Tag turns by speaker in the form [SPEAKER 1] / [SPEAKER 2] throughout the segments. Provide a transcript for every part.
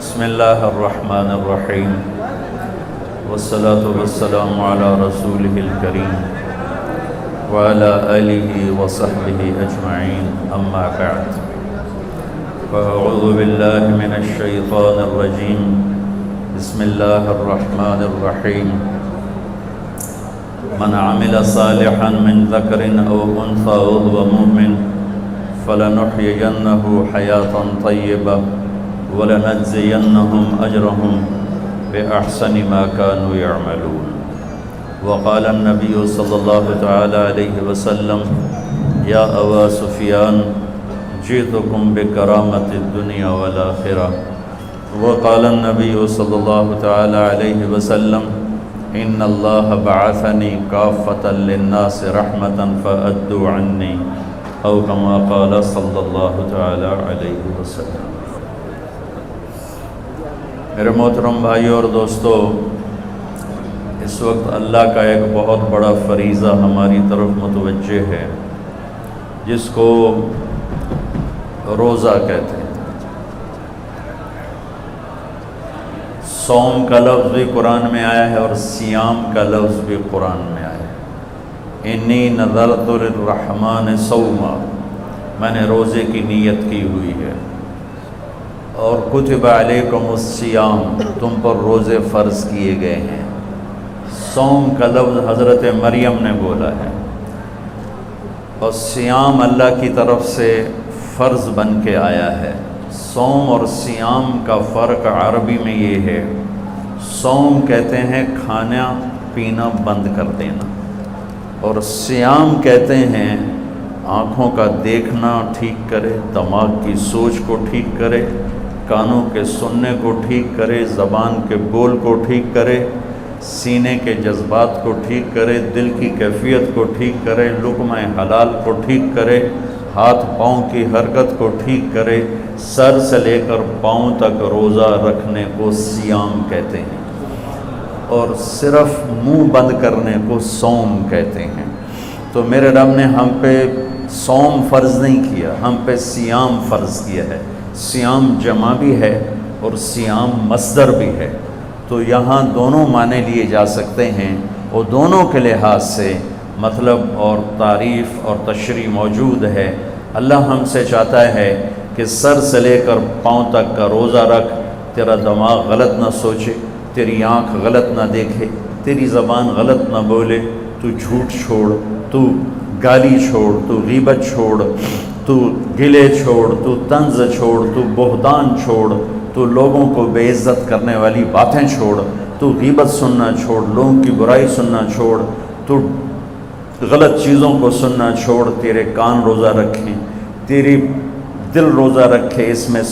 [SPEAKER 1] بسم اللہ الرحمن الرحیم والصلاة والسلام علی رسولہ الکریم وعلی آلہ وصحبہ اجمعین اما بعد فاعوذ باللہ من الشیطان الرجیم بسم اللہ الرحمن الرحیم من عمل صالحا من ذکر او انثى وهو مؤمن فلنحيينه حياة طيبة وَلَنَجْزِيَنَّهُمْ أَجْرَهُمْ بِأَحْسَنِ مَا كَانُوا يَعْمَلُونَ وقال النبي صلى الله تعالى عليه وسلم يا أبا سفيان جئتكم بكرامة الدنيا والآخرة وقال النبي صلى الله تعالى عليه وسلم إن الله بعثني كافة للناس رحمة فأدوا عني أو كما قال صلى الله تعالى عليه وسلم۔ میرے محترم بھائیو اور دوستو، اس وقت اللہ کا ایک بہت بڑا فریضہ ہماری طرف متوجہ ہے جس کو روزہ کہتے ہیں۔ صوم کا لفظ بھی قرآن میں آیا ہے اور صیام کا لفظ بھی قرآن میں آیا ہے۔ انی نذرت للرحمن صوما، میں نے روزے کی نیت کی ہوئی ہے، اور کتب علیکم الصیام، تم پر روزے فرض کیے گئے ہیں۔ صوم کا لفظ حضرت مریم نے بولا ہے، اور صیام اللہ کی طرف سے فرض بن کے آیا ہے۔ صوم اور صیام کا فرق عربی میں یہ ہے، صوم کہتے ہیں کھانا پینا بند کر دینا، اور صیام کہتے ہیں آنکھوں کا دیکھنا ٹھیک کرے، دماغ کی سوچ کو ٹھیک کرے، کانوں کے سننے کو ٹھیک کرے، زبان کے بول کو ٹھیک کرے، سینے کے جذبات کو ٹھیک کرے، دل کی کیفیت کو ٹھیک کرے، لقمہ حلال کو ٹھیک کرے، ہاتھ پاؤں کی حرکت کو ٹھیک کرے، سر سے لے کر پاؤں تک روزہ رکھنے کو صیام کہتے ہیں، اور صرف منہ بند کرنے کو صوم کہتے ہیں۔ تو میرے رب نے ہم پہ صوم فرض نہیں کیا، ہم پہ صیام فرض کیا ہے۔ صیام جمع بھی ہے اور صیام مصدر بھی ہے، تو یہاں دونوں معنی لیے جا سکتے ہیں، اور دونوں کے لحاظ سے مطلب اور تعریف اور تشریح موجود ہے۔ اللہ ہم سے چاہتا ہے کہ سر سے لے کر پاؤں تک کا روزہ رکھ، تیرا دماغ غلط نہ سوچے، تیری آنکھ غلط نہ دیکھے، تیری زبان غلط نہ بولے، تو جھوٹ چھوڑ، تو گالی چھوڑ، تو غیبت چھوڑ، تو گلے چھوڑ، تو طنز چھوڑ، تو بہتان چھوڑ، تو لوگوں کو بے عزت کرنے والی باتیں چھوڑ، تو غیبت سننا چھوڑ، لوگوں کی برائی سننا چھوڑ، تو غلط چیزوں کو سننا چھوڑ، تیرے کان روزہ رکھیں، تیری دل روزہ رکھے، اس میں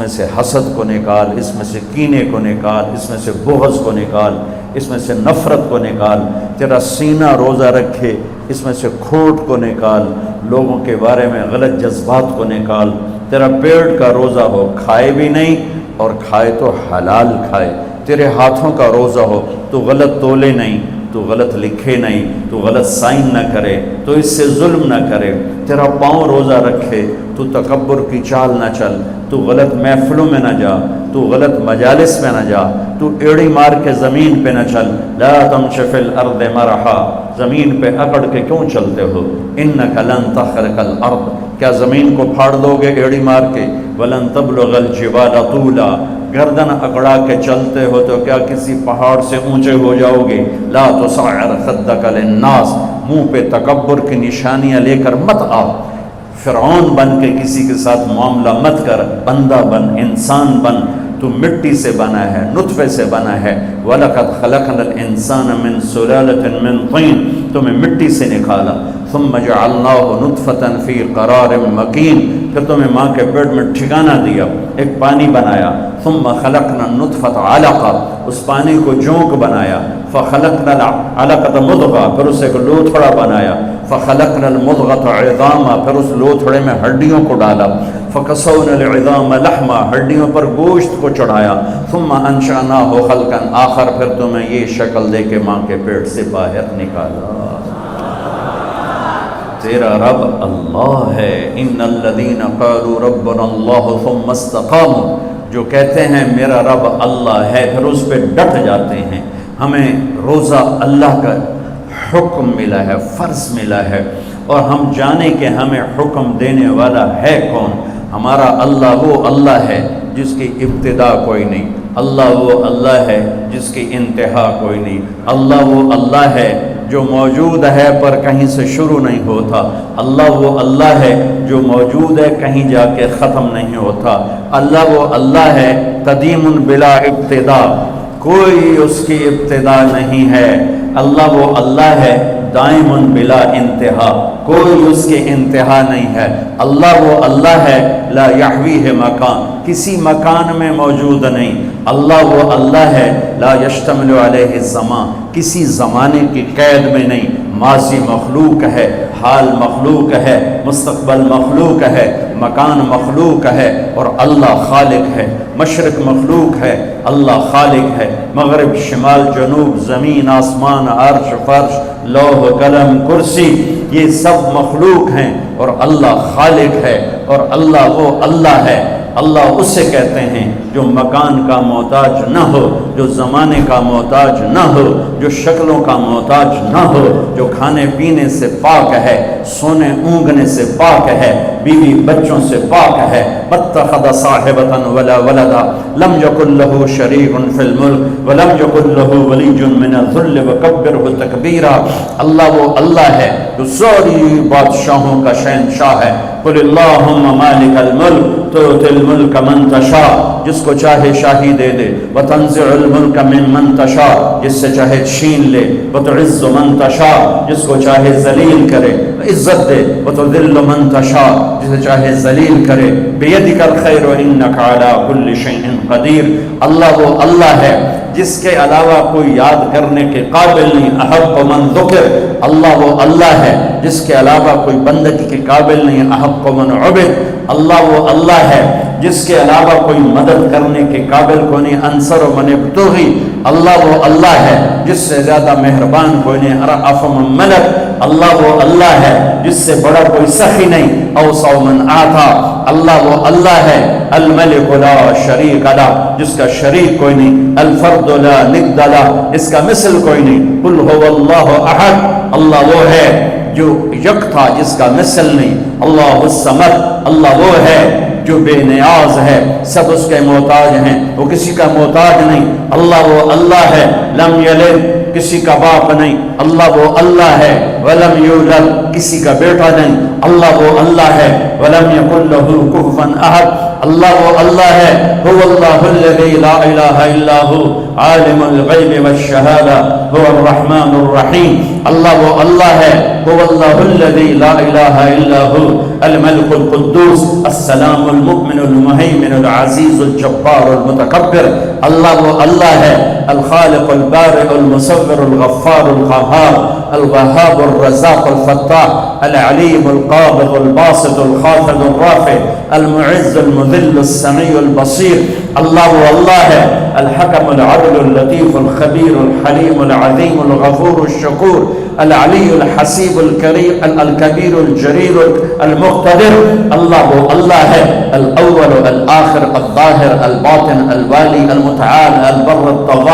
[SPEAKER 1] سے حسد کو نکال، اس میں سے کینے کو نکال، اس میں سے بغض کو نکال، اس میں سے نفرت کو نکال، تیرا سینہ روزہ رکھے، اس میں سے کھوٹ کو نکال، لوگوں کے بارے میں غلط جذبات کو نکال، تیرا پیٹ کا روزہ ہو، کھائے بھی نہیں اور کھائے تو حلال کھائے، تیرے ہاتھوں کا روزہ ہو، تو غلط تولے نہیں، تو غلط لکھے نہیں، تو غلط سائن نہ کرے، تو اس سے ظلم نہ کرے، تیرا پاؤں روزہ رکھے، تو تکبر کی چال نہ چل، تو غلط محفلوں میں نہ جا، تو غلط مجالس میں نہ جا، تو ایڑی مار کے زمین پہ نہ چل، لا تمش فی الارض مرحا، زمین پہ اکڑ کے کیوں چلتے ہو، انک لن تخرق الارض، کیا زمین کو پھاڑ دو گے ایڑی مار کے، ولن تبلغ الجبال طولا، گردن اکڑا کے چلتے ہو تو کیا کسی پہاڑ سے اونچے ہو جاؤ گے، لا تصعر خدک للناس، منہ پہ تکبر کی نشانیاں لے کر مت آؤ، فرعون بن کے کسی کے ساتھ معاملہ مت کر، بندہ بن، انسان بن، تو مٹی سے بنا ہے، نطفے سے بنا ہے، وَلَقَدْ خَلَقْنَا الْإِنسَانَ مِنْ سُلَالَةٍ مِنْ طِينٍ، تمہیں مٹی سے نکالا، ثُمَّ جَعَلْنَاهُ نُطْفَةً فِي قَرَارٍ مَكِينٍ، پھر تمہیں ماں کے پیٹ میں ٹھکانہ دیا، ایک پانی بنایا، ثُمَّ خَلَقْنَا النُّطْفَةَ عَلَقَةً، اس پانی کو جونک بنایا، فَخَلَقْنَا الْعَلَقَةَ مُضْغَةً، پھر اسے ایک لوتھڑا بنایا، فَخَلَقْنَا الْمُضْغَةَ عِظَامًا، پھر اس لوتھڑے میں ہڈیوں کو ڈالا، فَكَسَوْنَا الْعِظَامَ لَحْمًا، ہڈیوں پر گوشت کو چڑھایا، ثُمَّ أَنشَأْنَاهُ خَلْقًا آخر، پھر تمہیں یہ شکل دے کے ماں کے پیٹ سے باہر نکالا۔ تیرا رب اللہ ہے، ان الذین قالوا ربنا اللہ ثم استقاموا، جو کہتے ہیں میرا رب اللہ ہے، پھر اس پہ ڈٹ جاتے ہیں. ہمیں روزہ اللہ کا حکم ملا ہے، فرض ملا ہے، اور ہم جانیں کہ ہمیں حکم دینے والا ہے کون. ہمارا اللہ وہ اللہ ہے جس کی ابتدا کوئی نہیں، اللہ وہ اللہ ہے جس کی انتہا کوئی نہیں، اللہ وہ اللہ ہے جو موجود ہے پر کہیں سے شروع نہیں ہوتا، اللہ وہ اللہ ہے جو موجود ہے کہیں جا کے ختم نہیں ہوتا، اللہ وہ اللہ ہے قدیم بلا ابتدا، کوئی اس کی ابتدا نہیں ہے، اللہ وہ اللہ ہے دائم بلا انتہا، کوئی اس کے انتہا نہیں ہے، اللہ وہ اللہ ہے لا یحویہ مکان، کسی مکان میں موجود نہیں، اللہ وہ اللہ ہے لا یشتمل علیہ الزمان، کسی زمانے کی قید میں نہیں، ماضی مخلوق ہے، حال مخلوق ہے، مستقبل مخلوق ہے، مکان مخلوق ہے، اور اللہ خالق ہے. مشرق مخلوق ہے، اللہ خالق ہے، مغرب شمال جنوب زمین آسمان عرش فرش لوح قلم کرسی یہ سب مخلوق ہیں، اور اللہ خالق ہے، اور اللہ وہ اللہ ہے. اللہ اسے کہتے ہیں جو مکان کا محتاج نہ ہو، جو زمانے کا محتاج نہ ہو، جو شکلوں کا محتاج نہ ہو، جو کھانے پینے سے پاک ہے، سونے اونگنے سے پاک ہے، بیوی بچوں سے پاک ہے. مَتَّخَذَ صَاحِبَةً وَلَا وَلَدًا لَمْ يَكُنْ لَهُ شَرِيكٌ فِي الْمُلْكِ وَلَمْ يَكُنْ لَهُ وَلِيٌّ مِّنَ الذُّلِّ وَكَبِّرْهُ تَكْبِيرًا. اللہ وہ اللہ ہے جو ساری بادشاہوں کا شہنشاہ ہے. قُلِ اللَّهُمَّ مَالِكَ الْمُلْكِ تُؤْتِي الْمُلْكَ مَن تَشَاءُ، جس کو چاہے شاہی دے دے، وَتَنزِعُ الْمُلْكَ مِمَّن تَشَاءُ، جس سے چاہے چھین لے، وَتُعِزُّ مَن تَشَاءُ، جس کو چاہے ذلیل کرے، عزت دے، وَتُذِلُّ مَن تَشَاءُ، جسے چاہے ذلیل کرے. بِيَدِكَ الْخَيْرُ إِنَّكَ عَلَى كُلِّ شَيْءٍ قَدِيرٌ. اللہ وہ اللہ ہے جس کے علاوہ کوئی یاد کرنے کے قابل نہیں. احق من ذکر، اللہ وہ اللہ ہے جس کے علاوہ کوئی بندگی کے قابل نہیں. احق من عبد، اللہ وہ اللہ ہے جس کے علاوہ کوئی مدد کرنے کے قابل کو نہیں. انصر من ابتغی، اللہ وہ اللہ ہے جس سے زیادہ مہربان کوئی نہیں. ارأف من ملک، اللہ وہ اللہ ہے جس سے بڑا کوئی سخی نہیں. اوسع من آتا، اللہ وہ اللہ ہے. الملک لا شریک لہ، جس کا شریک کوئی نہیں. الفرد لا ند لہ، اس کا مثل کوئی نہیں. قل هو اللہ احد، اللہ وہ ہے جو یک تھا جس کا مثل نہیں. اللہ الصمد، اللہ وہ ہے جو بے نیاز ہے، سب اس کے محتاج ہیں، وہ کسی کا محتاج نہیں. اللہ وہ اللہ ہے لم یلد، کسی کا باپ نہیں. اللہ وہ اللہ ہے ولم یولد، کسی کا بیٹا نہیں. اللہ وہ اللہ ہے ولم یکن لہ کفوا احد. اللہ وہ اللہ ہے هو اللہ الذی لا الہ الا هو عالم الغیب والشہادہ هو الرحمن الرحیم. اللہ وہ اللہ ہے هو اللہ الذی لا الہ الا هو الملک القدوس السلام المؤمن المہیمن العزیز الجبار المتکبر. اللہ وہ اللہ ہے الخالق البارئ المصور الغفار القہار الوهاب الرزاق الفتاح العلیم القابض الباسط الخافض الرافع المعز المذل السمیع البصیر. اللہ وہ اللہ ہے الحکم العدل اللطیف الخبیر الحلیم العظیم الغفور الشکور العلی الحسیب الکریم الکبیر الجلیل المقتدر. اللہ وہ اللہ ہے الاول الآخر الظاہر الباطن الوالی المتعال البر الطغاة.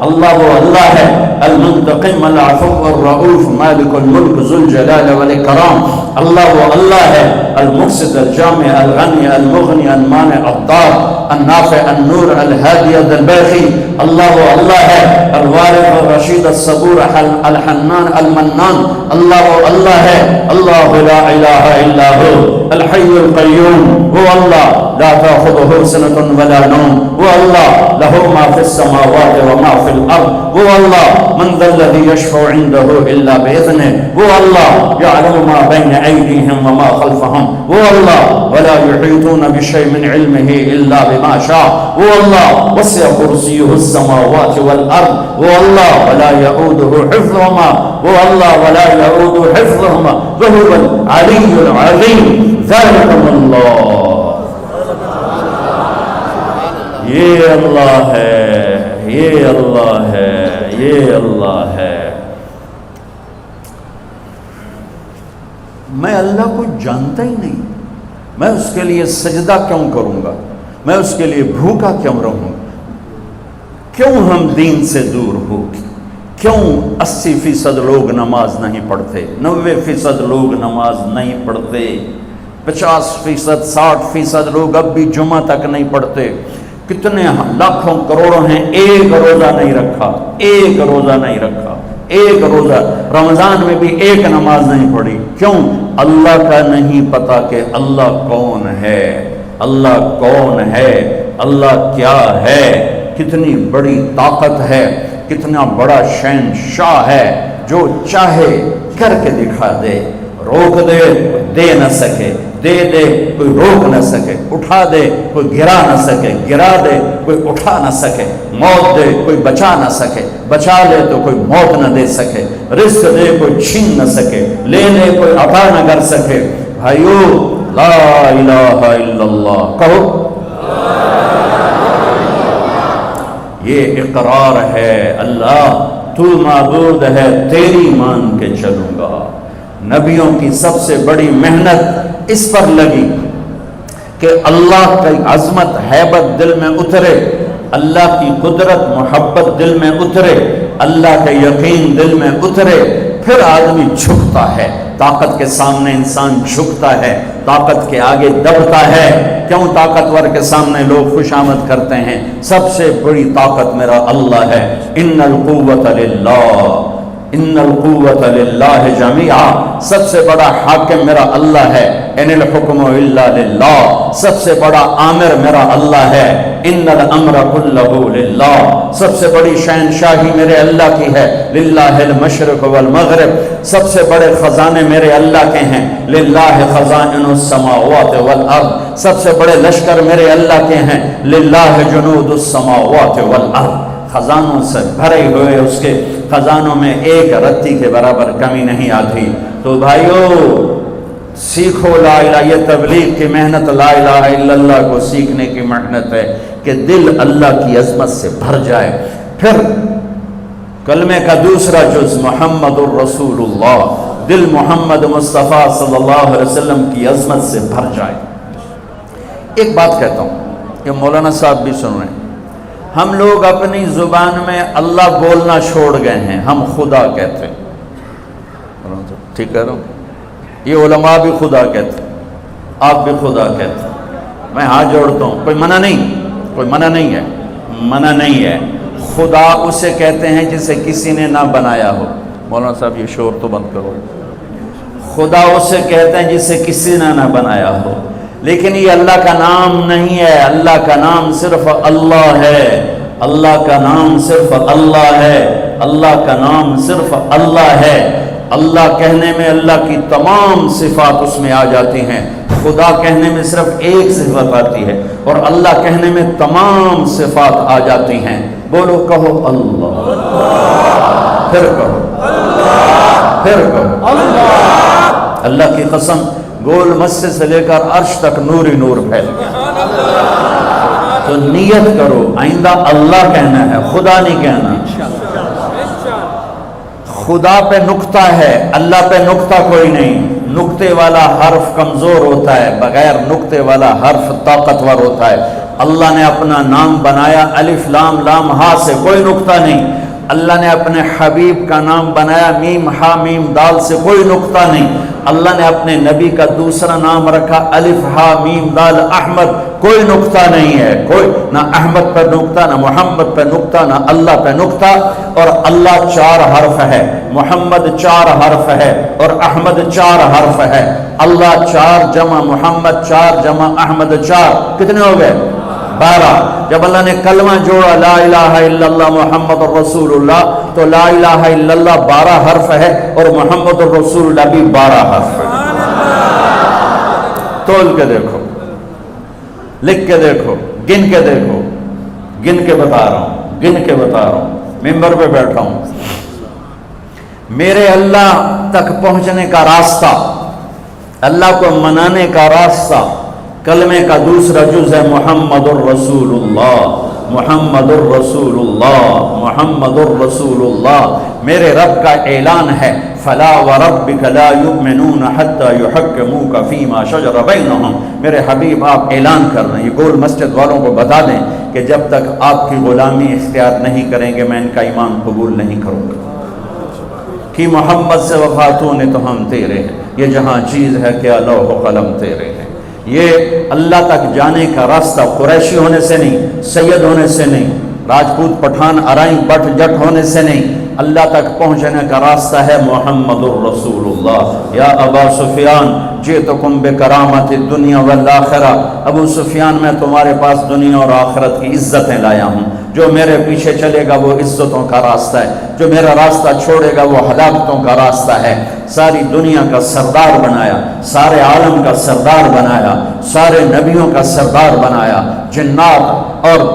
[SPEAKER 1] اللہ وہ اللہ ہے المنتقم العفو الرؤوف مالک الملک ذو الجلال والاکرام. اللہ وہ اللہ ہے المقصد الجامع الغنی المغنی المانع الضار النافع النور الهادي الباقي. اللہ وہ اللہ ہے الوارث الرشید الصبور الحنان المنان. اللہ وہ اللہ ہے اللہ لا الہ الا هو الحی القیوم. وہ اللہ لا تأخذه سنة ولا نوم. وہ اللہ له ما في السماوات وما في الارض. وہ اللہ من ذا الذي يشفع عنده الا باذنه. وہ اللہ يعلم ما بين ايديهم وما خلفهم. وہ اللہ ولا يحيطون بشيء من علمه الا بما شاء. وہ اللہ وسع کرسیہ السماوات والارض. وہ اللہ ولا يؤوده حفظهما. وہ اللہ ولا يؤوده حفظهما وهو العلی العظیم. ذلكم اللہ، یہ اللہ ہے، یہ اللہ ہے، یہ اللہ ہے. میں اللہ کو جانتا ہی نہیں، میں اس کے لیے سجدہ کیوں کروں گا؟ میں اس کے لیے بھوکا کیوں رہوں؟ کیوں ہم دین سے دور ہو؟ کیوں 80% لوگ نماز نہیں پڑھتے، 90% لوگ نماز نہیں پڑھتے، 50%، 60% لوگ اب بھی جمعہ تک نہیں پڑھتے، کتنے لاکھوں کروڑوں ہیں ایک روزہ نہیں رکھا، ایک روزہ نہیں رکھا، ایک روزہ، رمضان میں بھی ایک نماز نہیں پڑھی۔ کیوں؟ اللہ کا نہیں پتا کہ اللہ کون ہے، اللہ کون ہے، اللہ کیا ہے، کتنی بڑی طاقت ہے، کتنا بڑا شہنشاہ ہے، جو چاہے کر کے دکھا دے، روک دے دے نہ سکے، دے دے کوئی روک نہ سکے، اٹھا دے کوئی گرا نہ سکے، گرا دے کوئی اٹھا نہ سکے، موت دے کوئی بچا نہ سکے، بچا لے تو کوئی موت نہ دے سکے، رزق دے کوئی چھین نہ سکے، لے لے کوئی عطا نہ کر سکے۔ بھائیو لا الہ الا اللہ کہو، یہ اقرار ہے اللہ تو معبود ہے، تیری مان کے چلوں گا۔ نبیوں کی سب سے بڑی محنت اس پر لگی کہ اللہ کی عظمت ہیبت دل میں اترے، اللہ کی قدرت محبت دل میں اترے، اللہ کا یقین دل میں اترے، پھر آدمی جھکتا ہے، طاقت کے سامنے انسان جھکتا ہے، طاقت کے آگے دبتا ہے۔ کیوں طاقتور کے سامنے لوگ خوش آمد کرتے ہیں؟ سب سے بڑی طاقت میرا اللہ ہے، ان القوت للہ، ان القوت للہ جمیعا، سب سے بڑا حاکم میرا اللہ ہے، ان الحکم الا للہ، سب سے بڑا آمر میرا اللہ ہے، ان الامر کلہ للہ، سب سے بڑی شہنشاہی میرے اللہ کی ہے، للہ المشرق والمغرب، سب سے بڑے خزانے میرے اللہ کے ہیں، للہ خزائن السماوات والارض، سب سے بڑے لشکر میرے اللہ کے ہیں، للہ جنود السماوات والارض، خزانوں سے بھرے ہوئے اس کے خزانوں میں ایک رتی کے برابر کمی نہیں آتی۔ تو بھائیو سیکھو لا الہ، یہ تبلیغ کی محنت لا الہ الا اللہ کو سیکھنے کی محنت ہے کہ دل اللہ کی عظمت سے بھر جائے، پھر کلمے کا دوسرا جز محمد الرسول اللہ، دل محمد مصطفیٰ صلی اللہ علیہ وسلم کی عظمت سے بھر جائے۔ ایک بات کہتا ہوں، یہ مولانا صاحب بھی سن رہے ہیں، ہم لوگ اپنی زبان میں اللہ بولنا چھوڑ گئے ہیں، ہم خدا کہتے ہیں، ٹھیک کہہ رہا ہوں؟ یہ علماء بھی خدا کہتے ہیں، آپ بھی خدا کہتے ہیں، میں ہاتھ جوڑتا ہوں، کوئی منع نہیں، کوئی منع نہیں ہے، منع نہیں ہے۔ خدا اسے کہتے ہیں جسے کسی نے نہ بنایا ہو۔ مولانا صاحب یہ شور تو بند کرو۔ خدا اسے کہتے ہیں جسے کسی نے نہ بنایا ہو، لیکن یہ اللہ کا نام نہیں ہے، اللہ کا نام صرف اللہ ہے، اللہ کا نام صرف اللہ ہے، اللہ کا نام صرف اللہ ہے۔ اللہ کہنے میں اللہ کی تمام صفات اس میں آ جاتی ہیں، خدا کہنے میں صرف ایک صفت آتی ہے، اور اللہ کہنے میں تمام صفات آ جاتی ہیں۔ بولو، کہو اللہ، پھر کہو اللہ، پھر کہو اللہ۔ اللہ کی قسم، گول مسجد سے لے کر عرش تک نور ہی نور پھیل گیا۔ تو نیت کرو آئندہ اللہ کہنا ہے، خدا نہیں کہنا۔ خدا پہ نقطہ ہے، اللہ پہ نقطہ کوئی نہیں۔ نقطے والا حرف کمزور ہوتا ہے، بغیر نقطے والا حرف طاقتور ہوتا ہے۔ اللہ نے اپنا نام بنایا الف لام لام ہا سے، کوئی نقطہ نہیں۔ اللہ نے اپنے حبیب کا نام بنایا میم ہا میم دال سے، کوئی نقطہ نہیں۔ اللہ نے اپنے نبی کا دوسرا نام رکھا الف ہا میم دال احمد، کوئی نقطہ نہیں ہے، کوئی نہ احمد پر نقطہ، نہ محمد پر نقطہ، نہ اللہ پہ نقطہ۔ اور اللہ 4 حرف ہے، محمد 4 حرف ہے، اور احمد 4 حرف ہے۔ اللہ 4 جمع محمد 4 جمع احمد 4، کتنے ہو گئے؟ 12۔ جب اللہ نے کلمہ جوڑا لا الہ الا اللہ محمد الرسول اللہ، تو لا الہ الا اللہ 12 حرف ہے، اور محمد الرسول اللہ بھی 12 حرف ہے۔ تول کے دیکھو، لکھ کے دیکھو، گن کے دیکھو، گن کے بتا رہا ہوں، گن کے بتا رہا ہوں، ممبر پہ بیٹھا ہوں۔ میرے اللہ تک پہنچنے کا راستہ، اللہ کو منانے کا راستہ، کلمے کا دوسرا جز ہے محمد الرسول اللہ، محمد الرسول اللہ، محمد الرسول اللہ۔ میرے رب کا اعلان ہے فلا وربک لا یؤمنون حتی یحکموک فیما شجر بینہم، میرے حبیب آپ اعلان کر رہے ہیں، یہ گول مسجد والوں کو بتا دیں کہ جب تک آپ کی غلامی اختیار نہیں کریں گے میں ان کا ایمان قبول نہیں کروں گا۔ کہ محمد سے وفاتوں نے تو ہم تیرے ہیں، یہ جہاں چیز ہے کیا لوح و قلم تیرے ہیں۔ یہ اللہ تک جانے کا راستہ قریشی ہونے سے نہیں، سید ہونے سے نہیں، راجپوت پٹھان ارائیں بٹ جٹ ہونے سے نہیں، اللہ تک پہنچنے کا راستہ ہے محمد الرسول اللہ۔ یا ابا سفیان جئتکم بکرامت الدنیا والآخرہ، ابو سفیان میں تمہارے پاس دنیا اور آخرت کی عزتیں لایا ہوں، جو میرے پیچھے چلے گا وہ عزتوں کا راستہ ہے، جو میرا راستہ چھوڑے گا وہ ہلاکتوں کا راستہ ہے۔ ساری دنیا کا سردار بنایا، سارے عالم کا سردار بنایا، سارے نبیوں کا سردار بنایا، جنات اور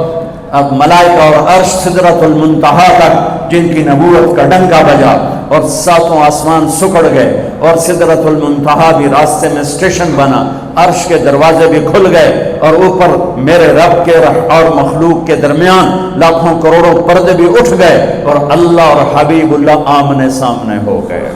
[SPEAKER 1] اب ملائکہ اور عرش سدرۃ المنتہا تک جن کی نبوت کا ڈنکا بجا اور ساتوں آسمان سکڑ گئے اور سدرۃ المنتہا بھی راستے میں اسٹیشن بنا، عرش کے دروازے بھی کھل گئے اور اوپر میرے رب کے اور مخلوق کے درمیان لاکھوں کروڑوں پردے بھی اٹھ گئے اور اللہ اور حبیب اللہ آمنے سامنے ہو گئے۔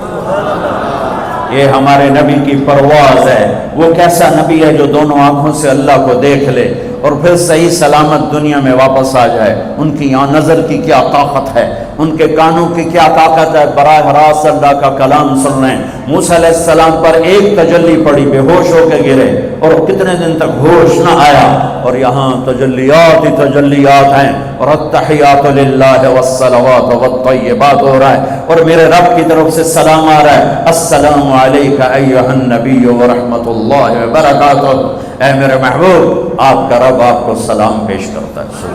[SPEAKER 1] یہ ہمارے نبی کی پرواز ہے۔ وہ کیسا نبی ہے جو دونوں آنکھوں سے اللہ کو دیکھ لے اور پھر صحیح سلامت دنیا میں واپس آ جائے۔ ان کی نظر کی کیا طاقت ہے، ان کے کانوں کی کیا طاقت ہے، براہ راست اللہ کا کلام سن رہے ہیں۔ موسیٰ علیہ السلام پر ایک تجلی پڑی، بے ہوش ہو کے گرے اور کتنے دن تک ہوش نہ آیا، اور یہاں تجلیات ہی تجلیات ہیں اور التحیات للہ والصلوات والطیبات ہو رہا ہے اور میرے رب کی طرف سے سلام آ رہا ہے، السلام علیک ایھا النبی ورحمۃ اللہ وبرکاتہ۔ اے میرے محبوب، آپ کا رب آپ کو سلام پیش کرتا ہے۔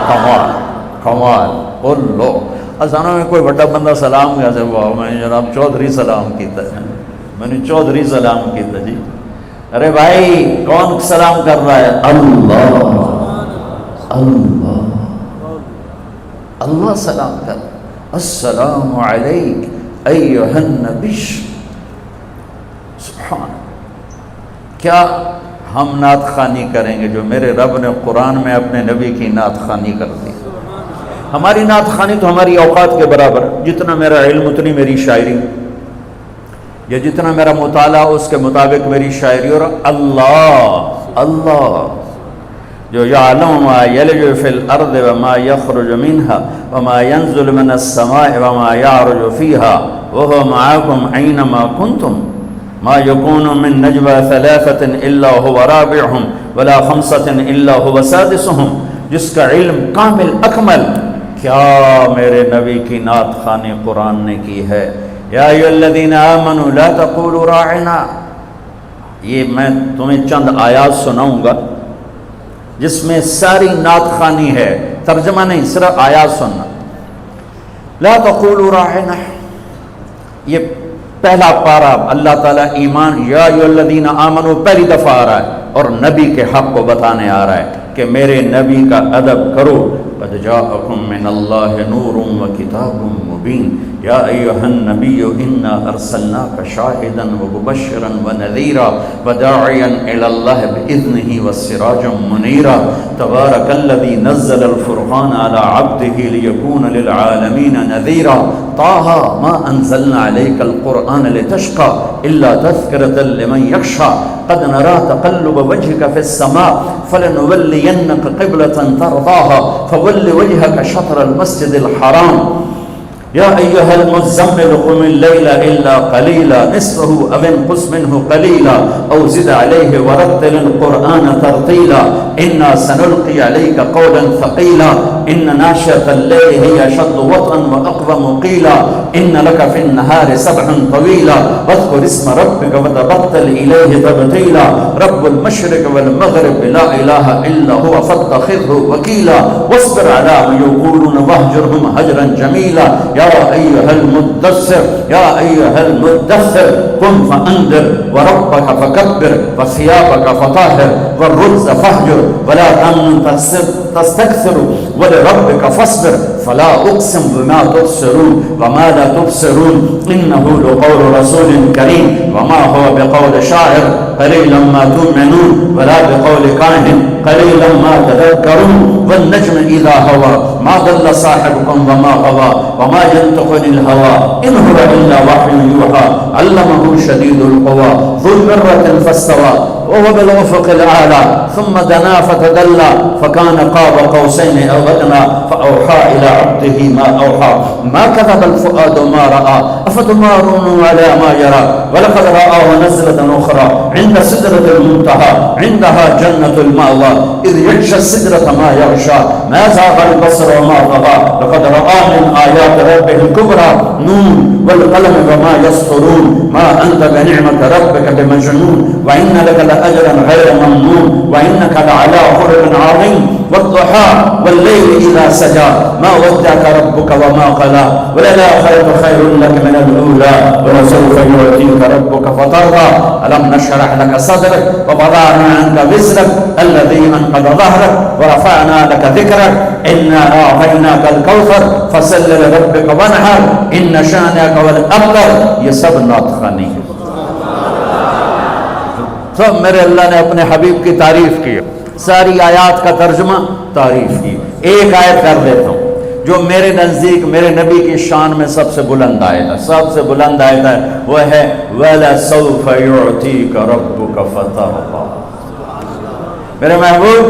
[SPEAKER 1] کمال کمال بولو ازانوں میں کوئی بڑا بندہ سلام کیسے ہوا؟ میں جناب چودھری سلام کیتا ہے، میں نے چودھری سلام کیتا جی۔ ارے بھائی کون سلام کر رہا ہے؟ اللہ اللہ اللہ سلام کر، السلام علیک ایھا النبی۔ سبحان، کیا ہم نعت خوانی کریں گے جو میرے رب نے قرآن میں اپنے نبی کی نعت خوانی کر دی۔ ہماری نعت خوانی تو ہماری اوقات کے برابر، جتنا میرا علم اتنی میری شاعری، یا جتنا میرا مطالعہ اس کے مطابق میری شاعری۔ اور اللہ اللہ جو یعلم ما یلج فی الارض وما یخرج منها وما ينزل من السماء وما یعرج فیها وهو معاکم اینما کنتم ما یکون من نجوى ثلاثة الا هو رابعهم ولا خمسة الا هو سادسهم، جس کا علم کامل اکمل۔ کیا میرے نبی کی نعت خوانی قرآن نے کی ہے؟ یا ایھا الذین آمنوا لا تقولوا راعنا۔ یہ میں تمہیں چند آیات سناؤں گا جس میں ساری نعت خوانی ہے، ترجمہ نہیں، صرف آیات سننا۔ لا تقولوا راعنا، یہ پہلا پارہ اللہ تعالیٰ ایمان، یا ایھا الذین آمنوا پہلی دفعہ آ رہا ہے اور نبی کے حق کو بتانے آ رہا ہے کہ میرے نبی کا ادب کرو۔ قد جاءکم من اللہ نور وکتاب مبین یا ایھا النبی انا ارسلناک شاہدا ومبشرا ونذیرا وداعیا الی اللہ باذنہ وسراجا منیرا تبارک الذی نزل الفرقان علی عبدہ لیکون للعالمین نذیرا طٰہٰ ما انزلنا علیک القرآن لتشقى الا تذکرۃ لمن یخشى قد نرى تقلب وجهك في السماء فلنولينك قبلة ترضاها فول وجهك شطر المسجد الحرام یا ایھا المزمل قم اللیل الا قلیلا نصفه او انقص منه قلیلا او زد علیہ ورتل القرآن ترتیلا انا سنلقی علیک قولا ثقیلا ان ناشئة اللیل هی اشد وطئا واقوم قیلا ان لک فی النہار سبحا طویلا واذکر اسم ربک وتبتل الیہ تبتیلا رب المشرق والمغرب لا الہ الا هو فاتخذه وکیلا واصبر علی ما یقولون واہجرهم هجرا جمیلا یا ایھا المدثر یا ایھا المدثر قم فانذر وربک فکبر وثیابک فطہر والرجز فاہجر ولا تمنن تستکثر ولربک فاصبر فلا اقسم بما تبصرون وما لا تبصرون انه لقول رسول کریم وما هو بقول شاعر قلیلا ما تؤمنون ولا بقول کاہن قليلا ما تذكرون والنجم إذا هوى ما ضل صاحبكم وما غوى وما ينطق عن الهوى إن هو إلا وحي يوحى علمه شديد القوى ذو مرة فاستوى وهو بالأفق الأعلى ثم دنا فتدلى فكان قاب قوسين أو أدنى فأوحى إلى عبده ما أوحى ما كذب الفؤاد ما رأى أفتمارونه على ما يرى ولقد رآه نزلة أخرى عند سدرة المنتهى عندها جنة المأوى إذ يغشى السدرة ما يغشى ما زاغ البصر وما طغى لقد رأى من آيات ربه الكبرى نون والقلم وما يسطرون ما أنت بنعمة ربك بمجنون وإن لك لأجرا غير ممنون وإنك لعلى خلق عظيم والضحى والليل إذا سجى ما ودعك ربك وما قلى وللآخرة خير لك من الأولى ولسوف يعطيك ربك فترضى ألم نشرح لك صدرك ووضعنا عنك وزرك الذي أنقض ظهرك ورفعنا لك ذكرك إنا أعطيناك الكوثر فصل لربك وانحر إن شانئك هو الأبتر. یہ سب نعت خوانی ہے. تو میرے اللہ نے اپنے حبیب کی تعریف کی, ساری آیات کا ترجمہ تعریف کی. ایک آیت کر دیتا ہوں جو میرے نزدیک میرے نبی کی شان میں سب سے بلند آیت ہے, سب سے بلند آیت ہے, وہ ہے وَلَسَوْفَ يُعْتِيكَ رَبُّكَ فَتَرْضَىٰ. میرے محبوب,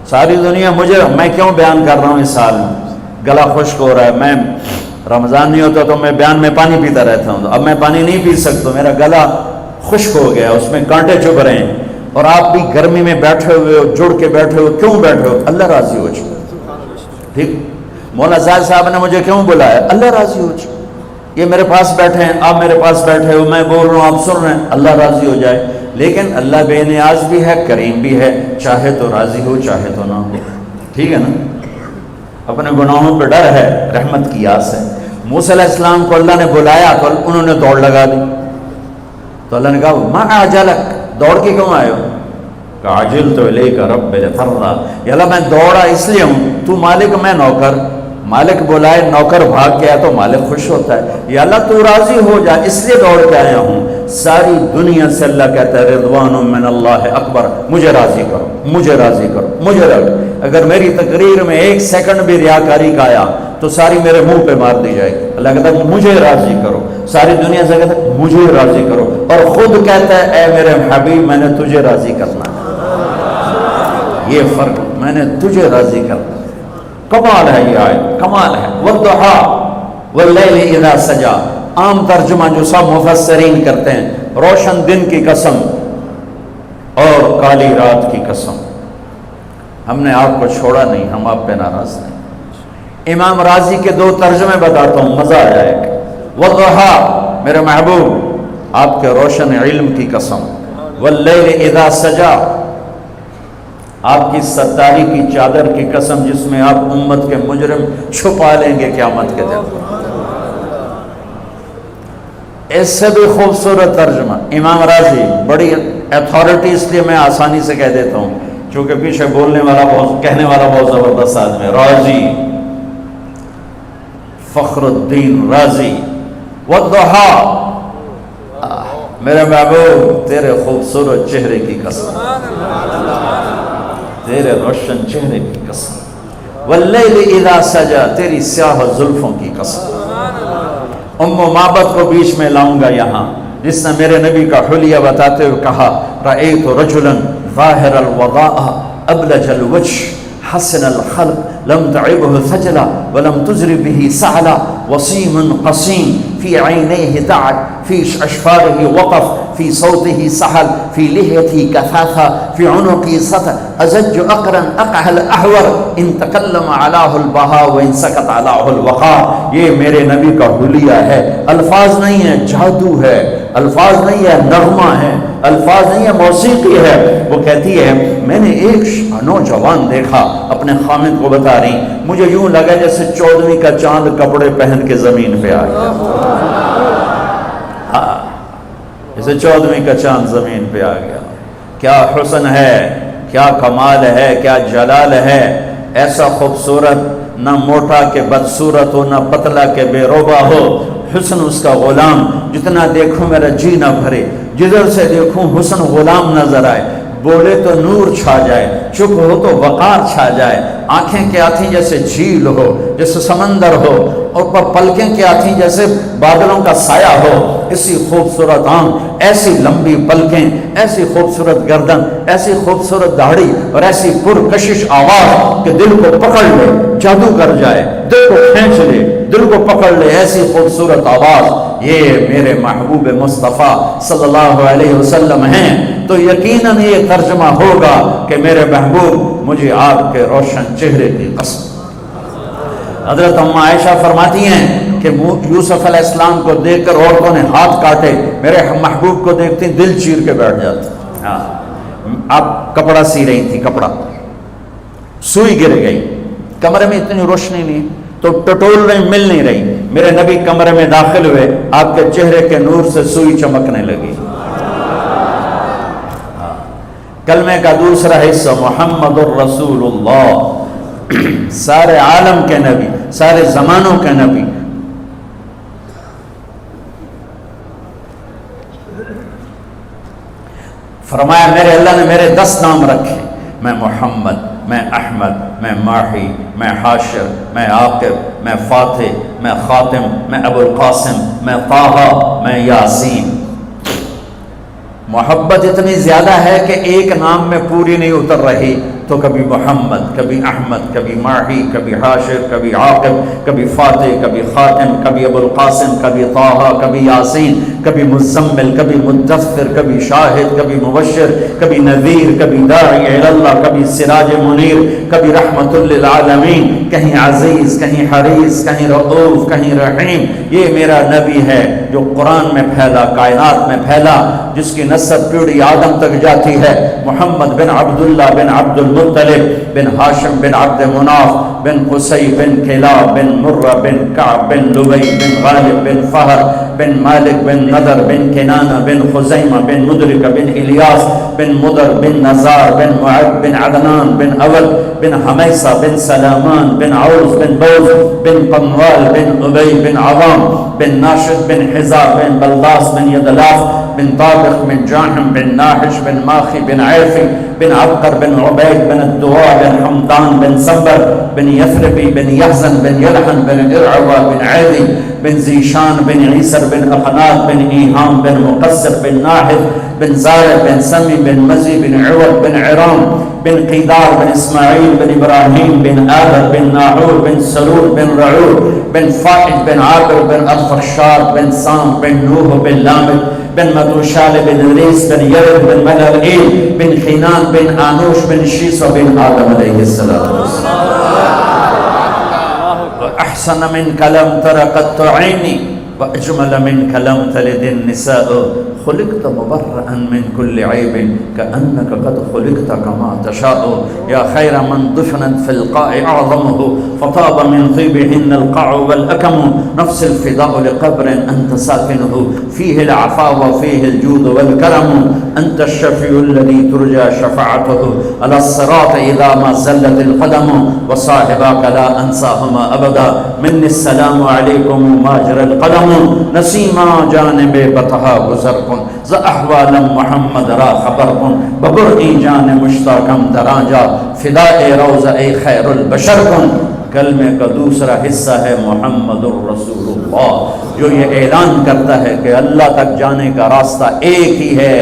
[SPEAKER 1] ساری دنیا مجھے, میں کیوں بیان کر رہا ہوں اس سال میں, گلا خشک ہو رہا ہے. میں رمضان نہیں ہوتا تو میں بیان میں پانی پیتا رہتا ہوں, اب میں پانی نہیں پی سکتا, میرا گلا خشک ہو گیا, اس میں کانٹے چبھ رہے ہیں. اور آپ بھی گرمی میں بیٹھے ہوئے ہو, جڑ کے بیٹھے ہو, کیوں بیٹھے ہو؟ اللہ راضی ہو جائے. ٹھیک, مولا زاہد صاحب نے مجھے کیوں بلایا؟ اللہ راضی ہو جائے. یہ میرے پاس بیٹھے ہیں, آپ میرے پاس بیٹھے ہو, میں بول رہا ہوں, آپ سن رہے ہیں, اللہ راضی ہو جائے. لیکن اللہ بے نیاز بھی ہے, کریم بھی ہے, چاہے تو راضی ہو چاہے تو نہ ہو. ٹھیک ہے نا. اپنے گناہوں پہ ڈر ہے, رحمت کی آس ہے. موسیٰ علیہ السلام کو اللہ نے بلایا تو انہوں نے دوڑ لگا دی, تو اللہ نے کہا ما اعجلک, دوڑ کے کیوں آئے ہو؟ کہا عجلت الیک رب لترضیٰ, یا اللہ میں دوڑا اس لیے ہوں, تو مالک میں نوکر, مالک بلائے نوکر بھاگ کے آیا تو مالک خوش ہوتا ہے. یا اللہ تو راضی ہو جا, اس لیے دوڑ کے آیا ہوں. ساری دنیا سے اللہ کہتا ہے رضوان من اللہ اکبر, مجھے راضی کرو, مجھے راضی کرو, مجھے راضی. اگر میری تقریر میں ایک سیکنڈ بھی ریاکاری کا آیا تو ساری میرے منہ پہ مار دی جائے گی. اللہ کہتا ہے مجھے راضی کرو, ساری دنیا سے کہتا ہے مجھے راضی کرو, اور خود کہتا ہے اے میرے حبیب میں نے تجھے راضی کرنا ہے. یہ فرق, میں نے تجھے راضی کرنا. کمال ہے یہ آیت, کمال ہے. والضحیٰ واللیل اذا سجا, عام ترجمہ جو سب مفسرین کرتے ہیں, روشن دن کی قسم اور کالی رات کی قسم. ہم نے آپ کو چھوڑا نہیں, ہم آپ پہ ناراض نہیں. امام راضی کے دو ترجمے بتاتا ہوں, مزہ آ جائے گا. والضحیٰ میرے محبوب آپ کے روشن علم کی قسم, واللیل اذا سجا آپ کی ستاری کی چادر کی قسم جس میں آپ امت کے مجرم چھپا لیں گے قیامت کے دن. اس سے بھی خوبصورت ترجمہ امام راضی, بڑی اتھارٹی اس لیے میں آسانی سے کہہ دیتا ہوں چونکہ پیچھے بولنے والا بہت, کہنے والا بہت زبردست آدمی ہے, راضی فخر الدین رازی. والضحیٰ میرے محبوب تیرے خوبصورت چہرے کی قسم, تیرے روشن چہرے کی قسم. واللیل اذا سجا تیری سیاہ زلفوں کی قسم. ام معبد کو بیچ میں لاؤں گا یہاں, جس نے میرے نبی کا حلیہ بتاتے ہوئے کہا رأیت رجلا ظاہر الوضاء ابلج الوجه حسن الخلق لم تعبه ثجلا ولم تزر به سعلا وسيم قسيم في عينيه دعك في أشفاره وقف في صوته سحل في لحيته كثافة في عنقه سطر أزج أقرن أقهل أحور إن تكلم علاه البهاء وإن سكت علاه الوقار. یہ میرے نبی کا حلیہ ہے, الفاظ نہیں ہے, جادو ہے, الفاظ نہیں ہے, نغمہ ہے, الفاظ نہیں ہے, موسیقی ہے. وہ کہتی ہے میں نے ایک نوجوان دیکھا, اپنے خامد کو بتا رہی, مجھے یوں لگا جیسے 14ویں کا چاند کپڑے پہن کے زمین پہ آ گیا. جیسے 14ویں کا چاند زمین پہ آ گیا. کیا حسن ہے, کیا کمال ہے, کیا جلال ہے. ایسا خوبصورت, نہ موٹا کہ بدصورت ہو, نہ پتلا کہ بے روبا ہو. حسن اس کا غلام, جتنا دیکھوں میرا جی نہ بھرے, جدھر سے دیکھوں حسن غلام نظر آئے. بولے تو نور چھا جائے، چپ ہو تو وقار چھا جائے، آنکھیں کیا تھیں جیسے جھیل ہو، جیسے سمندر ہو، اور پر پلکیں کیا تھیں جیسے بادلوں کا سایہ ہو، اسی خوبصورت آنکھ، ایسی لمبی پلکیں، ایسی خوبصورت گردن، ایسی خوبصورت داڑھی اور ایسی پرکشش آواز کہ دل کو پکڑ لے، جادو کر جائے، دل کو کھینچ لے، دل کو پکڑ لے، ایسی خوبصورت آواز، یہ میرے محبوب مصطفیٰ صلی اللہ علیہ وسلم ہیں، تو یقیناً یہ ترجمہ ہوگا کہ میرے محبوب مجھے آپ کے روشن چہرے کی قسم۔ حضرت ام عائشہ فرماتی ہیں کہ یوسف علیہ السلام کو دیکھ کر عورتوں نے ہاتھ کاٹے، میرے محبوب کو دیکھتی دل چیر کے بیٹھ جاتا۔ آپ کپڑا سی رہی تھی، کپڑا سوئی گر گئی، کمرے میں اتنی روشنی نہیں تو ٹٹول رہی، مل نہیں رہی، میرے نبی کمرے میں داخل ہوئے، آپ کے چہرے کے نور سے سوئی چمکنے لگی۔ کلمے کا دوسرا حصہ محمد الرسول اللہ، سارے عالم کے نبی، سارے زمانوں کے نبی۔ فرمایا میرے اللہ نے میرے 10 نام رکھے، میں محمد، میں احمد، میں ماحی، میں حاشر، میں عاقب، میں فاتح، میں خاتم، میں ابو القاسم، میں طٰہٰ، میں یاسین۔ محبت اتنی زیادہ ہے کہ ایک نام میں پوری نہیں اتر رہی، تو کبھی محمد، کبھی احمد، کبھی ماحی، کبھی حاشر، کبھی عاقب، کبھی فاتح، کبھی خاتم، کبھی ابو القاسم، کبھی طٰہٰ، کبھی یاسین، کبھی مزمل، کبھی مدثر، کبھی شاہد، کبھی مبشر، کبھی نذیر، کبھی داعی الی اللہ، کبھی سراج منیر، کبھی رحمت للعالمین، کہیں عزیز، کہیں حریص، کہیں رؤوف، کہیں رحیم۔ یہ میرا نبی ہے جو قرآن میں پھیلا، کائنات میں پھیلا، جس کی نسب پیڑھی آدم تک جاتی ہے، محمد بن عبداللہ بن عبد المطلب بن ہاشم بن عبد مناف بن قصی بن کلاب بن مرہ بن کعب بن لبی بن غالب بن فہر بن مالک بن نضر بن کنانہ بن خزیمہ بن مدرک بن الیاس بن مدر بن نزار بن معد بن عدنان بن اول بن حمیسہ بن سلامان بن عوز بن بوز بن قموال بن ابی بن عوام بن ناشد بن حزار بن بلداس بن یدلاف بن طابق بن جاحم بن ناحش بن ماخی بن عیفی بن عبقر بن عبید بن الدواء بن حمدان بن سنبر بن یثربی بن یحزن بن یلحن بن ارعوا بن عیدی بن زیشان بن عیسر بن اقناط بن ایہام بن مقصر بن ناحد بن زارب بن سمی بن مزی بن عوض بن عرام بن قیدار بن اسماعیل بن ابراہیم بن آدر بن ناحور بن سرور بن رعور بن فائد بن عابر بن الفرشاد بن سام بن نوح بن لامد بن مدوشال بن ریس بن یرد بن ملعیل بن خینان بن آنوش بن شیس بن آدم علیہ السلام احسن من کلم ترقت عینی وأجمل منك لم تلد النساء خلقت مبرأ من كل عيب كأنك قد خلقت كما تشاء يا خير من دفنت في القاع أعظمه فطاب من طيبهن القاع والأكم نفس الفداء لقبر أنت ساكنه فيه العفاء وفيه الجود والكرم أنت الشفيع الذي ترجى شفاعته على الصراط إذا ما زلت القدم وصاحباك لا أنساهما أبدا مني السلام عليكم ماجر القدم نسیما جانب بطحا گزر کن ز احوال محمد را خبر کن ببرئی جان مشتاقم درانجا فدائے روضہ خیر البشر کن۔ کلمے کا دوسرا حصہ ہے محمد الرسول اللہ، جو یہ اعلان کرتا ہے کہ اللہ تک جانے کا راستہ ایک ہی ہے،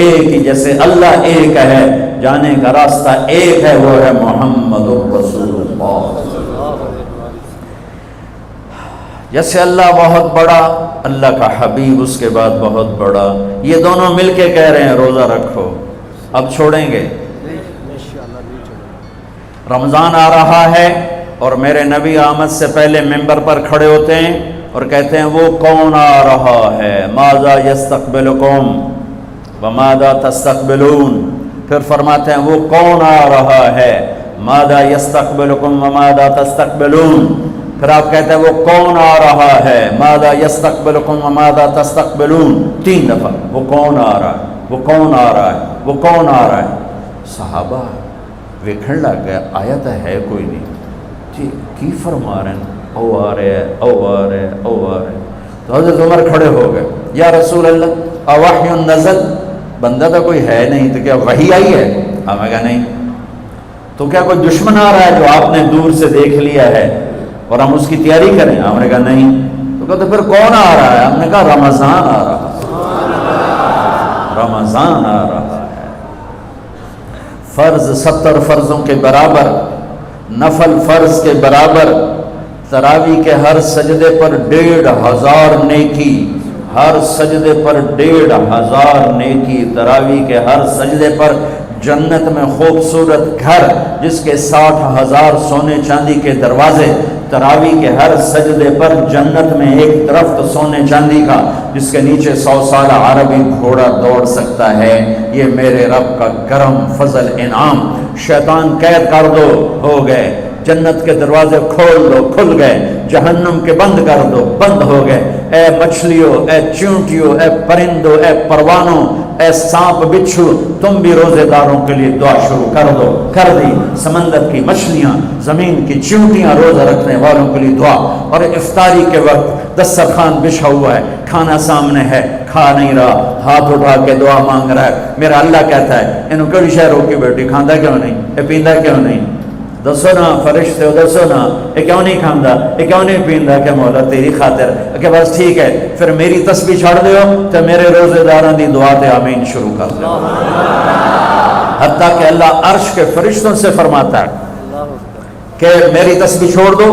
[SPEAKER 1] ایک ہی، جیسے اللہ ایک ہے جانے کا راستہ ایک ہے، وہ ہے محمد الرسول اللہ۔ جیسے اللہ بہت بڑا، اللہ کا حبیب اس کے بعد بہت بڑا، یہ دونوں مل کے کہہ رہے ہیں روزہ رکھو۔ اب چھوڑیں گے؟ رمضان آ رہا ہے اور میرے نبی آمد سے پہلے ممبر پر کھڑے ہوتے ہیں اور کہتے ہیں وہ کون آ رہا ہے، ماذا یستقبلکم وماذا تستقبلون، پھر فرماتے ہیں وہ کون آ رہا ہے، ماذا یستقبلکم وماذا تستقبلون، پھر آپ کہتے ہیں وہ کون آ رہا ہے، ماذا یستقبلکم وماذا تستقبلون، 3 دفعہ وہ کون آ رہا ہے، وہ کون آ رہا ہے، وہ کون آ رہا ہے۔ صحابہ ویکھن لگ گیا آیت ہے کوئی نہیں جی کی فرما رہے ہیں، او آ رہے ہیں، او آ رہے ہیں، او آ رہے ہیں۔ تو حضرت عمر کھڑے ہو گئے، یا رسول اللہ اوحی نزل، بندہ تو کوئی ہے نہیں، تو کیا وحی آئی ہے؟ ہم نے کہا نہیں۔ تو کیا کوئی دشمن آ رہا ہے جو آپ نے دور سے دیکھ لیا ہے اور ہم اس کی تیاری کریں؟ ہم نے کہا نہیں۔ تو کہتے پھر کون آ رہا ہے؟ ہم نے کہا رمضان آ رہا ہے، رمضان آ رہا ہے۔ فرض 70 فرضوں کے برابر، نفل فرض کے برابر، تراویح کے ہر سجدے پر 1500 نیکی، ہر سجدے پر 1500 نیکی، تراویح کے ہر سجدے پر جنت میں خوبصورت گھر جس کے 60,000 سونے چاندی کے دروازے، تراویح کے ہر سجدے پر جنت میں ایک درخت سونے چاندی کا جس کے نیچے 100 سال عربی گھوڑا دوڑ سکتا ہے۔ یہ میرے رب کا کرم، فضل، انعام۔ شیطان قید کر دو، ہو گئے۔ جنت کے دروازے کھول دو، کھل گئے۔ جہنم کے بند کر دو، بند ہو گئے۔ اے مچھلیوں، اے چونٹیوں، اے پرندوں، اے پروانوں، اے سانپ بچھو، تم بھی روزے داروں کے لیے دعا شروع کر دو۔ کر دی۔ سمندر کی مچھلیاں، زمین کی چونٹیاں، روزہ رکھنے والوں کے لیے دعا۔ اور افطاری کے وقت دسترخوان بچھا ہوا ہے، کھانا سامنے ہے، کھا نہیں رہا، ہاتھ اٹھا کے دعا مانگ رہا ہے۔ میرا اللہ کہتا ہے انہوں کڑی شہ روکی بیٹی، کھاندا کیوں نہیں؟ اے پیندا کیوں نہیں؟ دسو نا فرشتے ہو، دسو نا یہ کیوں نہیں کھاندا، یہ کیوں نہیں پیندا؟ کہ مولا تیری خاطر، کہ بس ٹھیک ہے پھر میری تسبیح چھڑ دیو تو میرے روزے داراں دی دعا تے آمین شروع کر دو۔ حتیٰ کہ اللہ عرش کے فرشتوں سے فرماتا ہے کہ میری تسبیح چھوڑ دو۔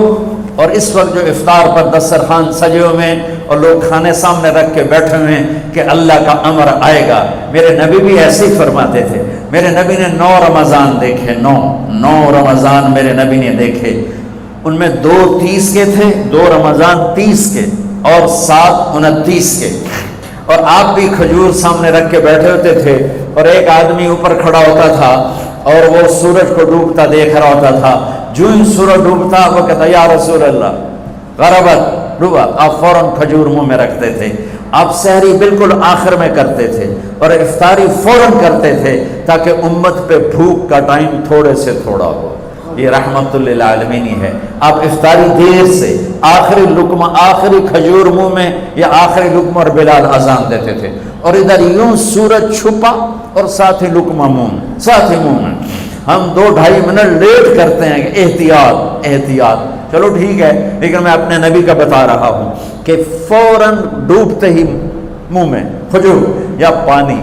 [SPEAKER 1] اور اس وقت جو افطار پر دسترخوان سجے ہوئے ہیں اور لوگ کھانے سامنے رکھ کے بیٹھے ہوئے ہیں کہ اللہ کا امر آئے گا۔ میرے نبی بھی ایسے ہی فرماتے تھے۔ میرے نبی نے 9 رمضان دیکھے، 9 رمضان میرے نبی نے دیکھے۔ ان میں 2 30 کے تھے، 2 رمضان 30 کے اور 7 29 کے۔ اور آپ بھی کھجور سامنے رکھ کے بیٹھے ہوتے تھے اور ایک آدمی اوپر کھڑا ہوتا تھا اور وہ سورج کو ڈوبتا دیکھ رہا ہوتا تھا۔ جو ہی سورج ڈوبتا وہ کہتا یا رسول اللہ غربت، ڈوبا، آپ فوراً کھجور منہ میں رکھتے تھے۔ آپ سحری بالکل آخر میں کرتے تھے اور افطاری فوراً کرتے تھے تاکہ امت پہ بھوک کا ٹائم تھوڑے سے تھوڑا ہو۔ یہ رحمت للعالمین ہی ہے۔ آپ افطاری دیر سے، آخری لقمہ، آخری کھجور منہ میں یا آخری لقمہ، اور بلال اذان دیتے تھے اور ادھر یوں سورج چھپا اور ساتھ ہی لقمہ منہ، ساتھ ہی منہ میں۔ ہم 2-2.5 منٹ لیٹ کرتے ہیں کہ احتیاط احتیاط، چلو ٹھیک ہے، لیکن میں اپنے نبی کا بتا رہا ہوں کہ فوراً ڈوبتے ہی منہ میں کھجور یا پانی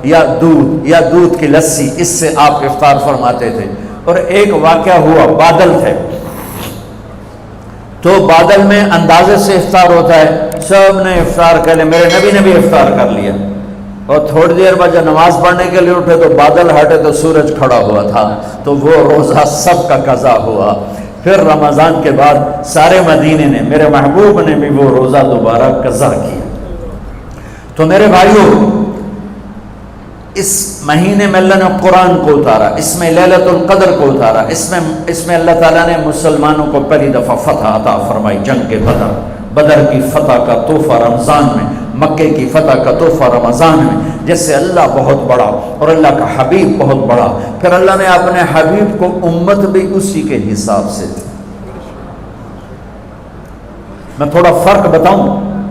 [SPEAKER 1] یا دودھ کی لسی، اس سے آپ افطار فرماتے تھے۔ اور ایک واقعہ ہوا، بادل تھے تو بادل میں اندازے سے افطار ہوتا ہے، سب نے افطار کر لیا، میرے نبی نے بھی افطار کر لیا۔ اور تھوڑی دیر بعد جب نماز پڑھنے کے لیے اٹھے تو بادل ہٹے تو سورج کھڑا ہوا تھا، تو وہ روزہ سب کا قضا ہوا۔ پھر رمضان کے بعد سارے مدینے نے، میرے محبوب نے بھی وہ روزہ دوبارہ قضا کیا۔ تو میرے بھائیوں، اس مہینے میں اللہ نے قرآن کو اتارا، اس میں لیلۃ القدر کو اتارا، اس میں اللہ تعالیٰ نے مسلمانوں کو پہلی دفعہ فتح عطا فرمائی۔ جنگ کے بدر کی فتح کا تحفہ رمضان میں، مکے کی فتح کا تحفہ رمضان میں، جس سے اللہ بہت بڑا اور اللہ کا حبیب بہت بڑا۔ پھر اللہ نے اپنے حبیب کو امت بھی اسی کے حساب سے دی۔ میں تھوڑا فرق بتاؤں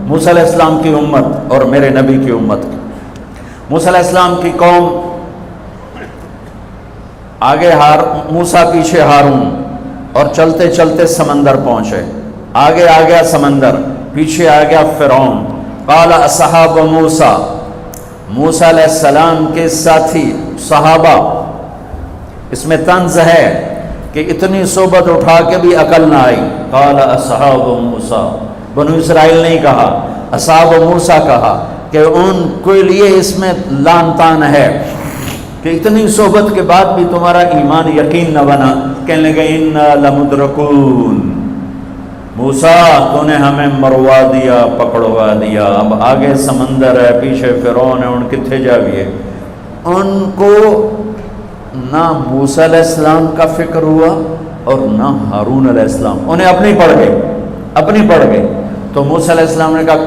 [SPEAKER 1] موسیٰ علیہ السلام کی امت اور میرے نبی کی امت کی۔ موسیٰ علیہ السلام کی قوم آگے موسیٰ پیچھے ہارون، اور چلتے چلتے سمندر پہنچے۔ آگے آ گیا سمندر، پیچھے آ گیا فرعون۔ قال اصحاب موسیٰ، موسیٰ علیہ السلام کے ساتھی صحابہ، اس میں طنز ہے کہ اتنی صحبت اٹھا کے بھی عقل نہ آئی۔ قال اصحاب موسیٰ، بنو اسرائیل نہیں کہا، اصحاب موسیٰ کہا، کہ ان کے لیے اس میں لان تان ہے کہ اتنی صحبت کے بعد بھی تمہارا ایمان یقین نہ بنا۔ کہنے لگے انا لمدرکون، موسیٰ تو نے ہمیں مروا دیا، پکڑوا دیا، اب آگے سمندر ہے، پیچھے فرعون ہے، ان کتنے جاویے۔ ان کو نہ موسیٰ علیہ السلام کا فکر ہوا اور نہ ہارون علیہ السلام، انہیں اپنی پڑ گئے۔ تو موسیٰ علیہ السلام نے کہا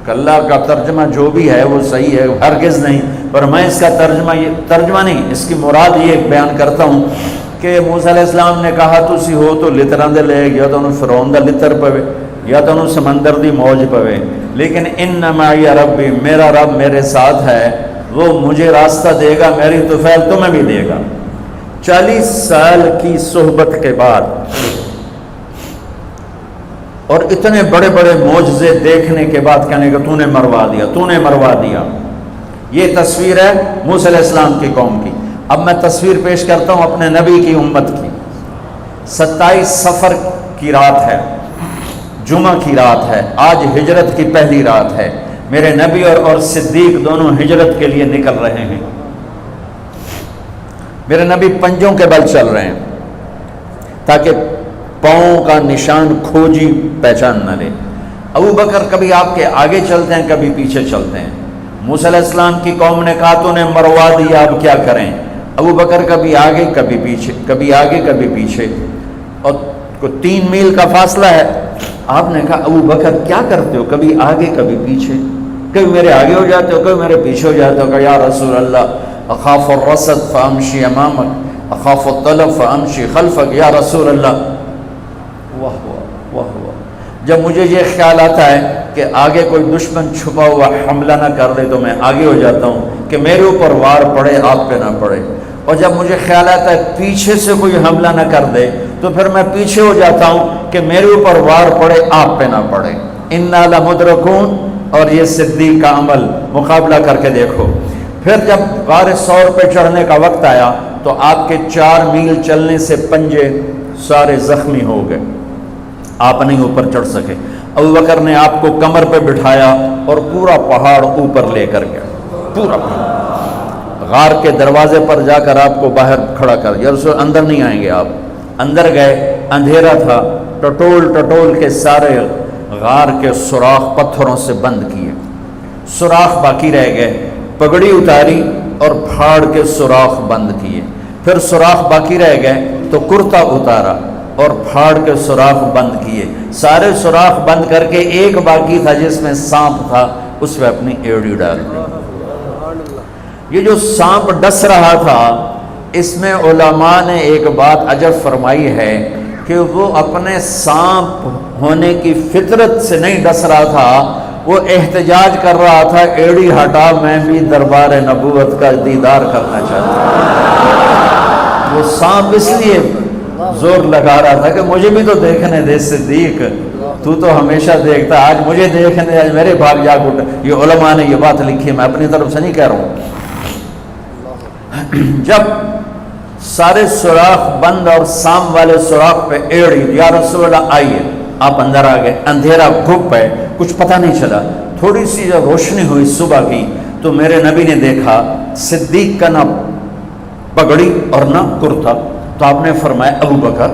[SPEAKER 1] کلا کا ترجمہ جو بھی ہے وہ صحیح ہے، ہرگز نہیں، پر میں اس کا ترجمہ نہیں، اس کی مراد یہ بیان کرتا ہوں کہ موسیٰ علیہ السلام نے کہا تسی ہو تو لتراں دے لے، یا تو انہوں فرعون دا لتر پوے، یا تو انہوں سمندر دی موج پوے، لیکن ان معی ربی، میرا رب میرے ساتھ ہے، وہ مجھے راستہ دے گا، میری طفیل تمہیں بھی دے گا۔ 40 سال کی صحبت کے بعد اور اتنے بڑے بڑے معجزے دیکھنے کے بعد کہنے کہ تو نے مروا دیا، تو نے مروا دیا۔ یہ تصویر ہے موسیٰ علیہ السلام کی قوم کی۔ اب میں تصویر پیش کرتا ہوں اپنے نبی کی امت کی۔ 27 صفر کی رات ہے، جمعہ کی رات ہے، آج ہجرت کی پہلی رات ہے۔ میرے نبی اور صدیق دونوں ہجرت کے لیے نکل رہے ہیں۔ میرے نبی پنجوں کے بل چل رہے ہیں تاکہ پاؤں کا نشان کھوجی پہچان نہ لے۔ ابو بکر کبھی آپ کے آگے چلتے ہیں، کبھی پیچھے چلتے ہیں۔ موسیٰ علیہ السلام کی قوم نے کہا تو نے مروا دیا، اب کیا کریں؟ ابو بکر کبھی آگے کبھی پیچھے، کبھی آگے کبھی پیچھے، اور 3 میل کا فاصلہ ہے۔ آپ نے کہا ابو بکر کیا کرتے ہو، کبھی آگے کبھی پیچھے، کبھی میرے آگے ہو جاتے ہو، کبھی میرے پیچھے ہو جاتے ہو۔ کہ یا رسول اللہ اخاف الرصد فامشی امامک اخاف الطلب فامشی خلفک، یا رسول اللہ۔ واہ واہ واہ واہ، جب مجھے یہ خیال آتا ہے کہ آگے کوئی دشمن چھپا ہوا حملہ نہ کر دے تو میں آگے ہو جاتا ہوں کہ میرے اوپر وار پڑے، آپ پہ نہ پڑے، اور جب مجھے خیال آتا ہے پیچھے سے کوئی حملہ نہ کر دے تو پھر میں پیچھے ہو جاتا ہوں کہ میرے اوپر وار پڑے، آپ پہ نہ پڑے۔ انا لمدرکون، اور یہ صدیق کا عمل مقابلہ کر کے دیکھو۔ پھر جب غار ثور پہ چڑھنے کا وقت آیا تو آپ کے 4 میل چلنے سے پنجے سارے زخمی ہو گئے، آپ نہیں اوپر چڑھ سکے۔ ابو بکر نے آپ کو کمر پہ بٹھایا اور پورا پہاڑ اوپر لے کر گیا، پورا پہاڑ۔ غار کے دروازے پر جا کر آپ کو باہر کھڑا کر دیا، رسول اندر نہیں آئیں گے آپ۔ اندر گئے، اندھیرا تھا، ٹٹول کے سارے غار کے سوراخ پتھروں سے بند کیے، سوراخ باقی رہ گئے۔ پگڑی اتاری اور پھاڑ کے سوراخ بند کیے، پھر سوراخ باقی رہ گئے تو کرتا اتارا اور پھاڑ کے سوراخ بند کیے۔ سارے سوراخ بند کر کے ایک باقی تھا جس میں سانپ تھا، اس میں اپنی ایڑی ڈال دی۔ یہ جو سانپ ڈس رہا تھا، اس میں علماء نے ایک بات عجب فرمائی ہے کہ وہ اپنے سانپ ہونے کی فطرت سے نہیں ڈس رہا تھا، وہ احتجاج کر رہا تھا ایڑی ہٹا، میں بھی دربار نبوت کا دیدار کرنا چاہتا ہوں۔ وہ سانپ اس لیے زور لگا رہا تھا کہ مجھے بھی تو دیکھنے دے صدیق، تو ہمیشہ دیکھتا، آج مجھے دیکھنے، آج میرے بھاگ جاگ اٹھ۔ یہ علماء نے یہ بات لکھی، میں اپنی طرف سے نہیں کہہ رہا ہوں۔ جب سارے سوراخ بند اور سام والے سوراخ پہ ایڑی، یا رسول اللہ آئیے، آپ اندر آ گئے۔ اندھیرا گھپ ہے، کچھ پتہ نہیں چلا۔ تھوڑی سی جب روشنی ہوئی صبح کی تو میرے نبی نے دیکھا صدیق کا نہ پگڑی اور نہ کرتا، تو آپ نے فرمایا ابو بکر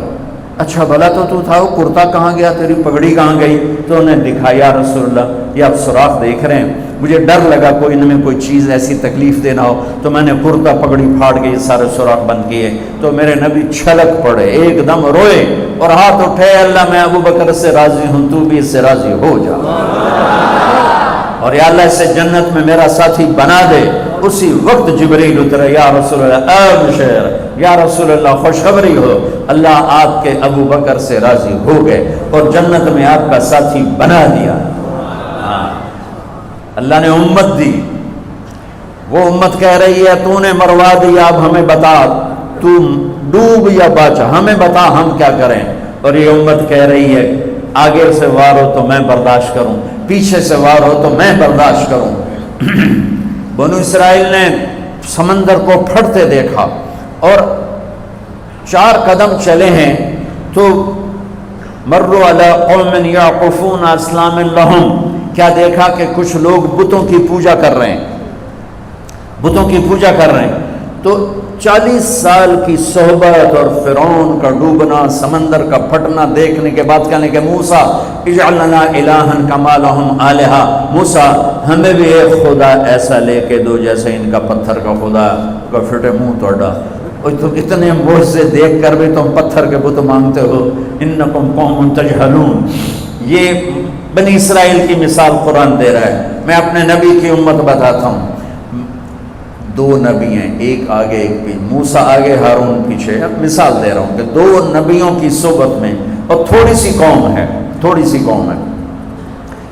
[SPEAKER 1] اچھا بھلا تو تھا، وہ کرتا کہاں گیا، تیری پگڑی کہاں گئی؟ تو انہیں دکھایا یا رسول اللہ یہ آپ سوراخ دیکھ رہے ہیں، مجھے ڈر لگا کوئی ان میں کوئی چیز ایسی تکلیف دینا ہو، تو میں نے کرتا پگڑی پھاڑ کے یہ سارے سوراخ بند کیے۔ تو میرے نبی چھلک پڑے، ایک دم روئے اور ہاتھ اٹھے، اللہ میں ابو بکر سے راضی ہوں، تو بھی اس سے راضی ہو جا، اور یا اللہ اسے جنت میں میرا ساتھی بنا دے۔ اسی وقت جبریل اترے، یا رسول اللہ ابشر، یا رسول اللہ خوشخبری ہو، اللہ آپ کے ابو بکر سے راضی ہو گئے اور جنت میں آپ کا ساتھی بنا دیا۔ اللہ نے امت دی، وہ امت کہہ رہی ہے تو نے مروا دیا، اب ہمیں بتا تو ڈوب یا بچا، ہمیں بتا ہم کیا کریں۔ اور یہ امت کہہ رہی ہے آگے سے وار ہو تو میں برداشت کروں، پیچھے سے وار ہو تو میں برداشت کروں۔ بنو اسرائیل نے سمندر کو پھٹتے دیکھا اور 4 قدم چلے ہیں تو مروا علی قوم یعقفون اسلام لہم، کیا دیکھا کہ کچھ لوگ بتوں کی پوجا کر رہے ہیں، بتوں کی پوجا کر رہے ہیں۔ تو 40 سال کی صحبت اور فرعون کا ڈوبنا، سمندر کا پھٹنا دیکھنے کے بعد کہنے کہ موسیٰ اجعل لنا الہا کما لہم آلہہ، موسیٰ ہمیں بھی ایک خدا ایسا لے کے دو جیسے ان کا پتھر کا خدا کا پھٹے منہ توڑا۔ اور تم اتنے معجزے دیکھ کر بھی تم پتھر کے بت مانگتے ہو، انکم قوم تجہلون۔ یہ بنی اسرائیل کی مثال قرآن دے رہا ہے۔ میں اپنے نبی کی امت بتاتا ہوں، 2 نبی ہیں، ایک آگے ایک پیچھے، موسیٰ آگے ہارون پیچھے۔ اب مثال دے رہا ہوں کہ 2 نبیوں کی صحبت میں، اور تھوڑی سی قوم ہے، تھوڑی سی قوم ہے۔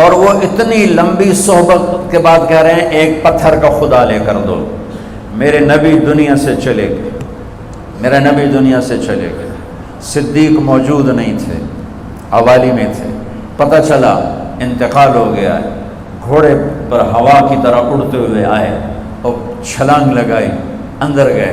[SPEAKER 1] اور وہ اتنی لمبی صحبت کے بعد کہہ رہے ہیں ایک پتھر کا خدا لے کر دو، میرے نبی دنیا سے چلے گئے، میرے نبی دنیا سے چلے گئے۔ صدیق موجود نہیں تھے، حوالی میں تھے، پتہ چلا انتقال ہو گیا ہے، گھوڑے پر ہوا کی طرح اڑتے ہوئے آئے اور چھلانگ لگائی، اندر گئے،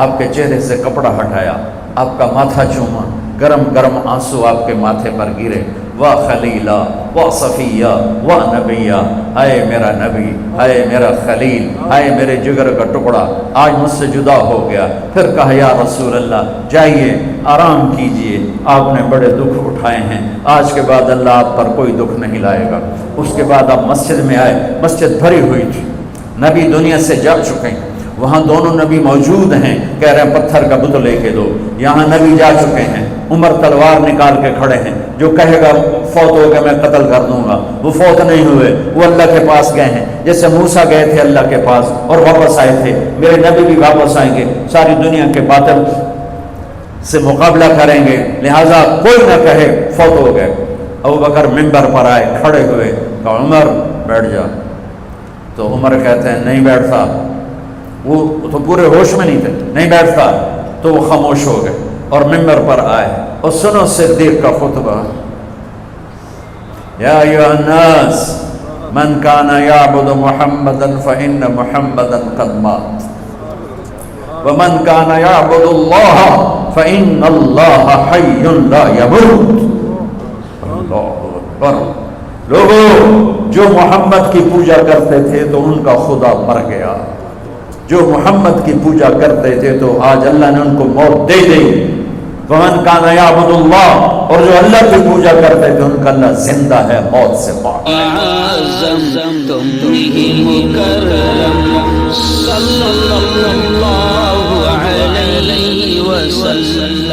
[SPEAKER 1] آپ کے چہرے سے کپڑا ہٹایا، آپ کا ماتھا چوما، گرم گرم آنسو آپ کے ماتھے پر گرے، واہ خلیلہ واہ صفیہ واہ نبیہ، ہائے میرا نبی، ہائے میرا خلیل، ہائے میرے جگر کا ٹکڑا، آج مجھ سے جدا ہو گیا۔ پھر کہا یا رسول اللہ جائیے آرام کیجئے، آپ نے بڑے دکھ اٹھائے ہیں، آج کے بعد اللہ آپ پر کوئی دکھ نہیں لائے گا۔ اس کے بعد آپ مسجد میں آئے، مسجد بھری ہوئی تھی، نبی دنیا سے جا چکے ہیں، وہاں دونوں نبی موجود ہیں، کہہ رہے ہیں پتھر کا بت لے کے دو، یہاں نبی جا چکے ہیں، عمر تلوار نکال کے کھڑے ہیں، جو کہے گا فوت ہو گیا میں قتل کر دوں گا، وہ فوت نہیں ہوئے، وہ اللہ کے پاس گئے ہیں، جیسے موسیٰ گئے تھے اللہ کے پاس اور واپس آئے تھے، میرے نبی بھی واپس آئیں گے، ساری دنیا کے باطل سے مقابلہ کریں گے، لہٰذا کوئی نہ کہے فوت ہو گئے۔ ابو بکر منبر پر آئے، کھڑے ہوئے، کہا عمر بیٹھ جا، تو عمر کہتے ہیں نہیں بیٹھتا، وہ تو پورے ہوش میں نہیں تھے، نہیں بیٹھتا، تو وہ خاموش ہو گئے اور منبر پر آئے اور سنو صدیق کا خطبہ، یا ایھا الناس من کان یعبد محمدا فإن محمدا قد مات ومن کان یعبد اللہ فإن اللہ حی لا یموت۔ اللہ اکبر، لوگوں جو محمد کی پوجا کرتے تھے تو ان کا خدا مر گیا، جو محمد کی پوجا کرتے تھے تو آج اللہ نے ان کو موت دے دی۔ ومن کان یعبد اللہ، اور جو اللہ کی پوجا کرتے تھے ان کا اللہ زندہ ہے، موت سے پاک۔
[SPEAKER 2] صلی اللہ علیہ وسلم